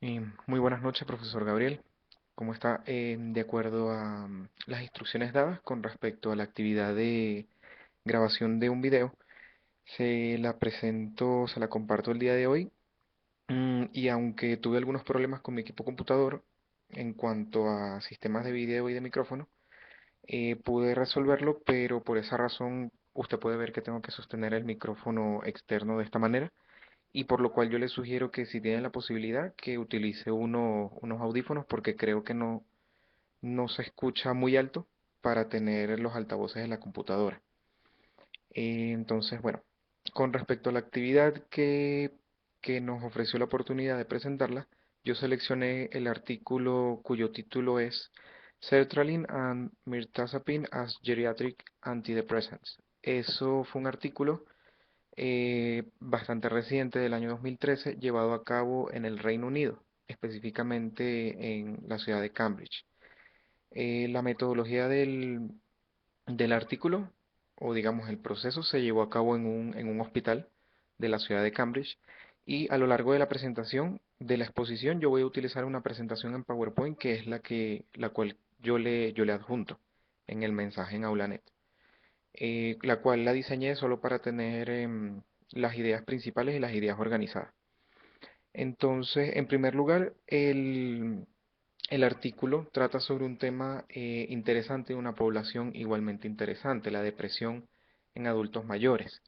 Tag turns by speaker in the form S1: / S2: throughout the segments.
S1: Muy buenas noches, profesor Gabriel. ¿Cómo está? De acuerdo a las instrucciones dadas con respecto a la actividad de grabación de un video, se la presento, se la comparto el día de hoy. Y aunque tuve algunos problemas con mi equipo computador en cuanto a sistemas de video y de micrófono, pude resolverlo, pero por esa razón usted puede ver que tengo que sostener el micrófono externo de esta manera y por lo cual yo le sugiero que si tiene la posibilidad que utilice unos audífonos porque creo que no se escucha muy alto para tener los altavoces de la computadora. Entonces, bueno, con respecto a la actividad que nos ofreció la oportunidad de presentarla, yo seleccioné el artículo cuyo título es Sertraline and Mirtazapine as Geriatric Antidepressants. Eso fue un artículo bastante reciente del año 2013, llevado a cabo en el Reino Unido, específicamente en la ciudad de Cambridge. La metodología del artículo, o digamos el proceso, se llevó a cabo en un hospital de la ciudad de Cambridge y a lo largo de la presentación de la exposición yo voy a utilizar una presentación en PowerPoint que es la cual yo le adjunto en el mensaje en AulaNet, la cual la diseñé solo para tener las ideas principales y las ideas organizadas. Entonces, en primer lugar, el artículo trata sobre un tema interesante de una población igualmente interesante, la depresión en adultos mayores.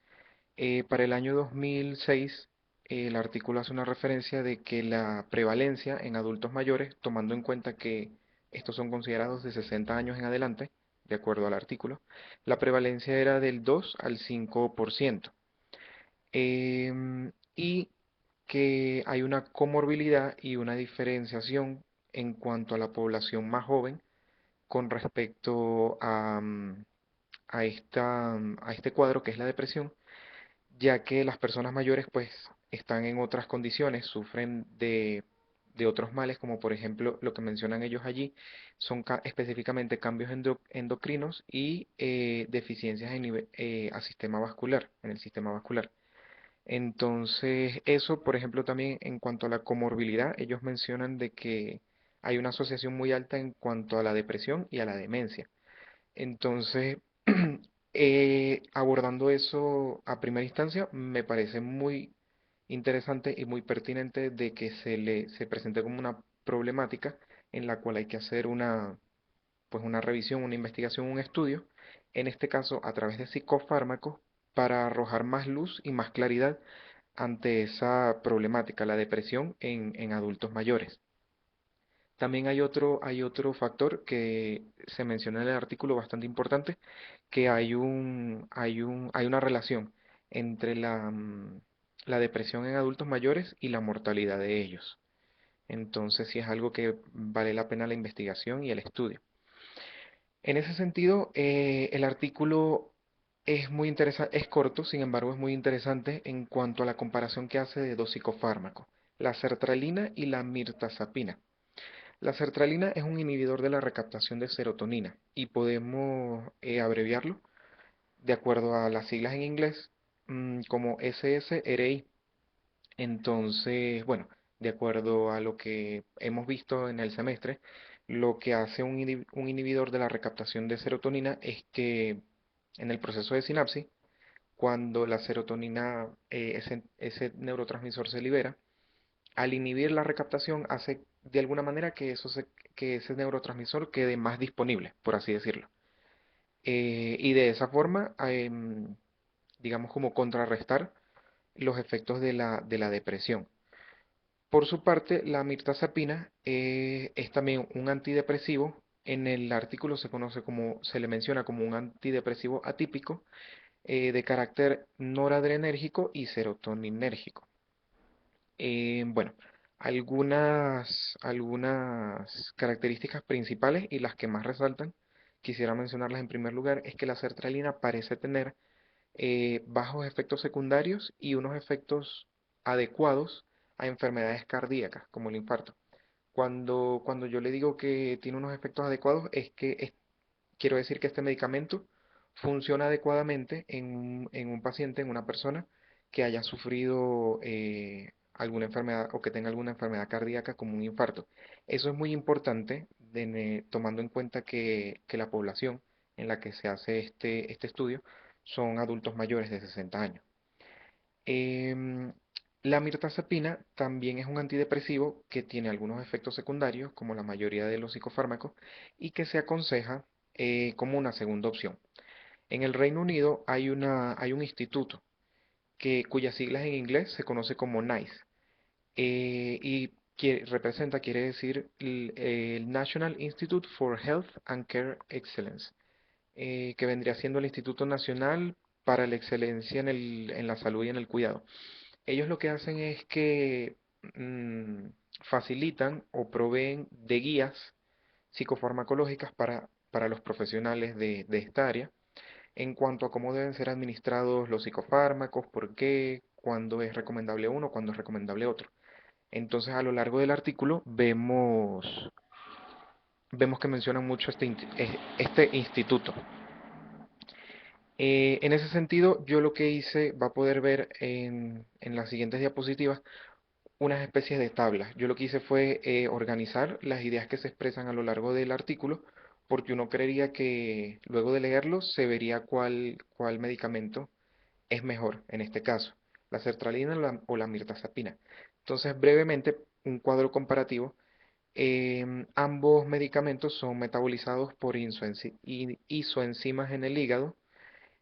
S1: Para el año 2006, el artículo hace una referencia de que la prevalencia en adultos mayores, tomando en cuenta que estos son considerados de 60 años en adelante, de acuerdo al artículo, la prevalencia era del 2 al 5%. Y que hay una comorbilidad y una diferenciación en cuanto a la población más joven con respecto a este cuadro que es la depresión, ya que las personas mayores pues están en otras condiciones, sufren de otros males, como por ejemplo lo que mencionan ellos allí, son específicamente cambios endocrinos y deficiencias a sistema vascular, en el sistema vascular. Entonces, eso, por ejemplo, también en cuanto a la comorbilidad, ellos mencionan de que hay una asociación muy alta en cuanto a la depresión y a la demencia. Entonces, abordando eso a primera instancia, me parece muy interesante y muy pertinente de que se presente como una problemática en la cual hay que hacer una revisión, una investigación, un estudio, en este caso a través de psicofármacos, para arrojar más luz y más claridad ante esa problemática, la depresión en adultos mayores. También hay otro factor que se menciona en el artículo bastante importante, que hay una relación entre la depresión en adultos mayores y la mortalidad de ellos. Entonces, sí es algo que vale la pena la investigación y el estudio. En ese sentido, el artículo es muy interesante, es corto, sin embargo, es muy interesante en cuanto a la comparación que hace de dos psicofármacos, la sertralina y la mirtazapina. La sertralina es un inhibidor de la recaptación de serotonina y podemos abreviarlo de acuerdo a las siglas en inglés como SSRI. Entonces, bueno, de acuerdo a lo que hemos visto en el semestre, lo que hace un inhibidor de la recaptación de serotonina es que en el proceso de sinapsis, cuando la serotonina, ese neurotransmisor se libera, al inhibir la recaptación hace de alguna manera que ese neurotransmisor quede más disponible, por así decirlo. Y de esa forma, digamos como contrarrestar los efectos de la depresión. Por su parte, la mirtazapina es también un antidepresivo. En el artículo se le menciona como un antidepresivo atípico de carácter noradrenérgico y serotoninérgico. Bueno, algunas características principales y las que más resaltan, quisiera mencionarlas en primer lugar, es que la sertralina parece tener bajos efectos secundarios y unos efectos adecuados a enfermedades cardíacas, como el infarto. Cuando yo le digo que tiene unos efectos adecuados, quiero decir que este medicamento funciona adecuadamente en un paciente, en una persona que haya sufrido alguna enfermedad o que tenga alguna enfermedad cardíaca como un infarto. Eso es muy importante tomando en cuenta que la población en la que se hace este estudio son adultos mayores de 60 años. Em, la mirtazapina también es un antidepresivo que tiene algunos efectos secundarios, como la mayoría de los psicofármacos, y que se aconseja como una segunda opción. En el Reino Unido hay un instituto cuyas siglas en inglés se conoce como NICE, y quiere decir el National Institute for Health and Care Excellence, que vendría siendo el Instituto Nacional para la Excelencia en la Salud y en el Cuidado. Ellos lo que hacen es que mm, facilitan o proveen de guías psicofarmacológicas para los profesionales de esta área en cuanto a cómo deben ser administrados los psicofármacos, por qué, cuándo es recomendable uno, cuándo es recomendable otro. Entonces, a lo largo del artículo vemos que mencionan mucho este instituto. En ese sentido, yo lo que hice, va a poder ver en las siguientes diapositivas, unas especies de tablas. Yo lo que hice fue organizar las ideas que se expresan a lo largo del artículo, porque uno creería que luego de leerlo se vería cuál medicamento es mejor en este caso, la sertralina o la mirtazapina. Entonces, brevemente, un cuadro comparativo. Ambos medicamentos son metabolizados por isoenzimas en el hígado.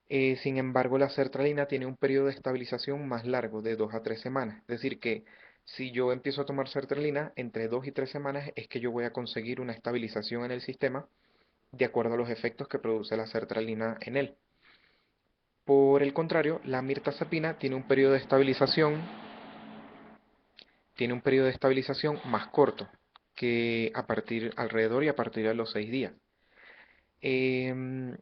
S1: Sin embargo, la sertralina tiene un periodo de estabilización más largo, de 2 a 3 semanas. Es decir, que si yo empiezo a tomar sertralina, entre 2 y 3 semanas es que yo voy a conseguir una estabilización en el sistema de acuerdo a los efectos que produce la sertralina en él. Por el contrario, la mirtazapina tiene un periodo de estabilización más corto, que alrededor y a partir de los 6 días. Em,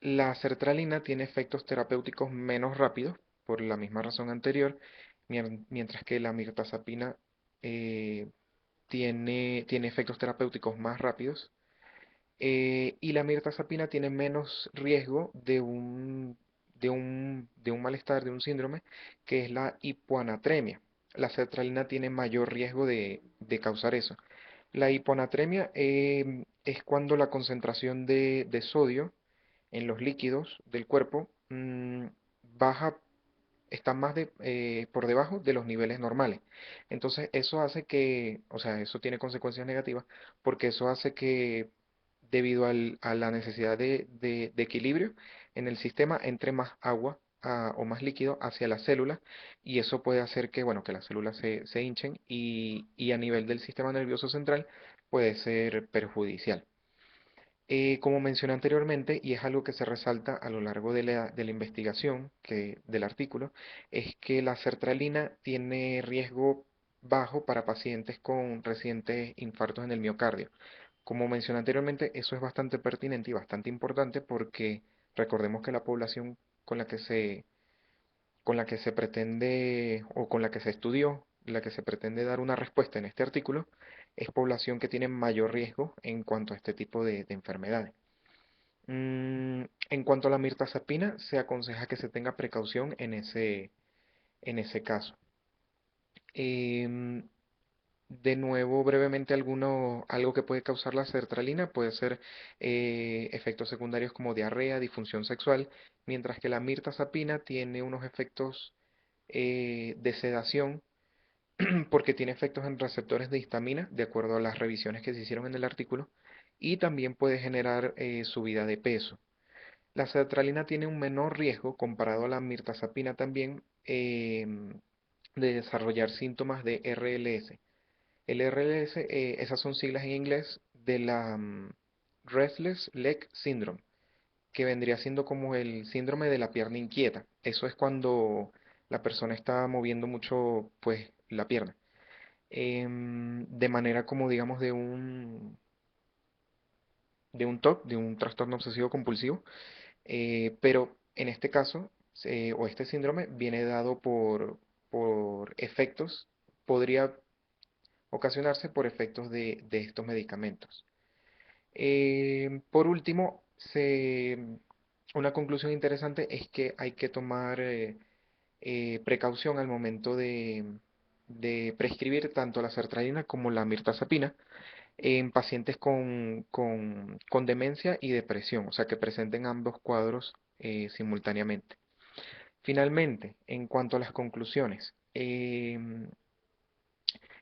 S1: la sertralina tiene efectos terapéuticos menos rápidos, por la misma razón anterior, mientras que la mirtazapina eh, tiene efectos terapéuticos más rápidos, y la mirtazapina tiene menos riesgo de un malestar, de un síndrome, que es la hipoanatremia. La sertralina tiene mayor riesgo de causar eso. La hiponatremia es cuando la concentración de sodio en los líquidos del cuerpo baja, está por debajo de los niveles normales. Entonces eso hace que, o sea, eso tiene consecuencias negativas porque eso hace que debido a la necesidad de equilibrio en el sistema entre más agua o más líquido hacia las células, y eso puede hacer que, bueno, que las células se hinchen y a nivel del sistema nervioso central puede ser perjudicial. Como mencioné anteriormente, y es algo que se resalta a lo largo de la investigación del artículo, es que la sertralina tiene riesgo bajo para pacientes con recientes infartos en el miocardio. Como mencioné anteriormente, eso es bastante pertinente y bastante importante porque recordemos que la población con la que con la que se pretende o con la que se estudió, la que se pretende dar una respuesta en este artículo, es población que tiene mayor riesgo en cuanto a este tipo de enfermedades. En cuanto a la mirtazapina, se aconseja que se tenga precaución en ese caso. Em, de nuevo, brevemente, algo que puede causar la sertralina puede ser efectos secundarios como diarrea, disfunción sexual, mientras que la mirtazapina tiene unos efectos de sedación porque tiene efectos en receptores de histamina, de acuerdo a las revisiones que se hicieron en el artículo, y también puede generar subida de peso. La sertralina tiene un menor riesgo comparado a la mirtazapina también de desarrollar síntomas de RLS. El RLS, esas son siglas en inglés de la Restless Leg Syndrome, que vendría siendo como el síndrome de la pierna inquieta. Eso es cuando la persona está moviendo mucho, pues, la pierna, de manera como digamos de un TOC, de un trastorno obsesivo compulsivo. Pero en este caso, o este síndrome, viene dado por efectos, podría ocasionarse por efectos de estos medicamentos. Por último, una conclusión interesante es que hay que tomar precaución al momento de prescribir tanto la sertralina como la mirtazapina en pacientes con demencia y depresión, o sea, que presenten ambos cuadros simultáneamente. Finalmente, en cuanto a las conclusiones, el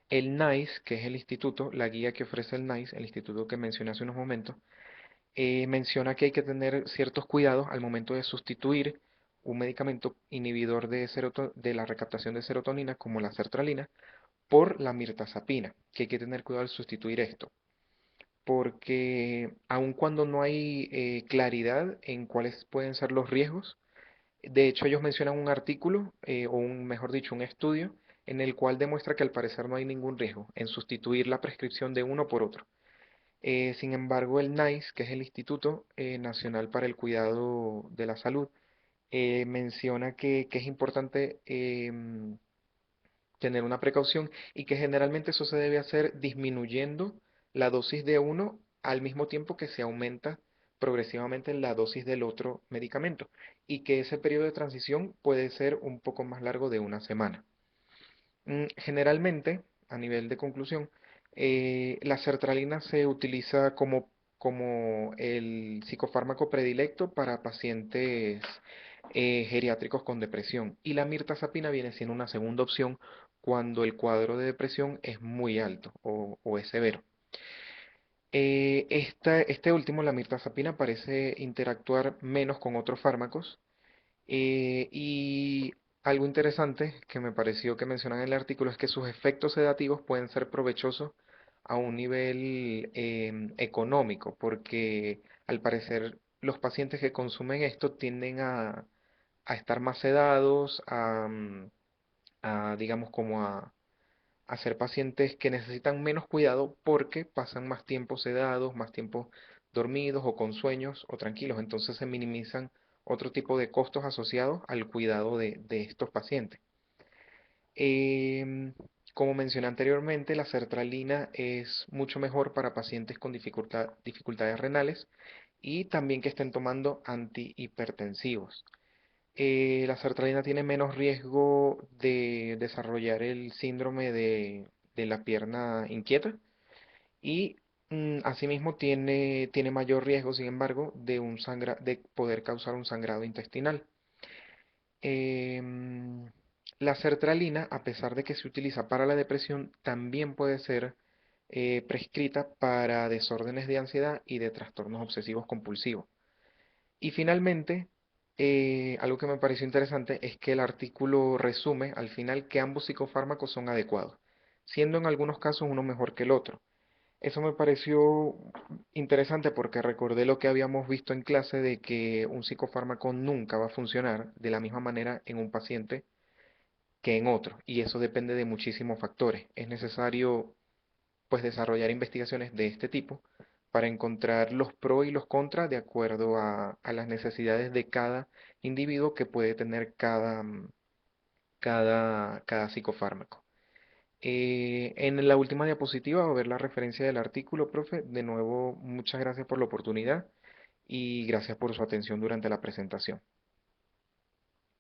S1: NICE, que es el instituto, la guía que ofrece el NICE, el instituto que mencioné hace unos momentos, menciona que hay que tener ciertos cuidados al momento de sustituir un medicamento inhibidor de la recaptación de serotonina, como la sertralina, por la mirtazapina, que hay que tener cuidado al sustituir esto, porque aun cuando no hay claridad en cuáles pueden ser los riesgos, de hecho ellos mencionan un artículo, mejor dicho, un estudio, en el cual demuestra que al parecer no hay ningún riesgo en sustituir la prescripción de uno por otro. Sin embargo, el NICE, que es el Instituto Nacional para el Cuidado de la Salud, menciona que es importante tener una precaución y que generalmente eso se debe hacer disminuyendo la dosis de uno al mismo tiempo que se aumenta progresivamente la dosis del otro medicamento y que ese periodo de transición puede ser un poco más largo de una semana. Generalmente, a nivel de conclusión, la sertralina se utiliza como el psicofármaco predilecto para pacientes geriátricos con depresión y la mirtazapina viene siendo una segunda opción cuando el cuadro de depresión es muy alto o es severo. Este último, la mirtazapina, parece interactuar menos con otros fármacos y algo interesante que me pareció que mencionan en el artículo es que sus efectos sedativos pueden ser provechosos a un nivel económico, porque al parecer los pacientes que consumen esto tienden a estar más sedados, digamos como a ser pacientes que necesitan menos cuidado porque pasan más tiempo sedados, más tiempo dormidos o con sueños o tranquilos. Entonces se minimizan otro tipo de costos asociados al cuidado de estos pacientes. Em, Como mencioné anteriormente, la sertralina es mucho mejor para pacientes con dificultades renales y también que estén tomando antihipertensivos. La sertralina tiene menos riesgo de desarrollar el síndrome de la pierna inquieta y asimismo tiene mayor riesgo, sin embargo, de poder causar un sangrado intestinal. Em, la sertralina, a pesar de que se utiliza para la depresión, también puede ser prescrita para desórdenes de ansiedad y de trastornos obsesivos compulsivos. Y finalmente, algo que me pareció interesante es que el artículo resume al final que ambos psicofármacos son adecuados, siendo en algunos casos uno mejor que el otro. Eso me pareció interesante porque recordé lo que habíamos visto en clase de que un psicofármaco nunca va a funcionar de la misma manera en un paciente que en otro, y eso depende de muchísimos factores. Es necesario pues desarrollar investigaciones de este tipo para encontrar los pros y los contras de acuerdo a las necesidades de cada individuo que puede tener cada psicofármaco. En la última diapositiva va a ver la referencia del artículo, profe. De nuevo, muchas gracias por la oportunidad y gracias por su atención durante la presentación.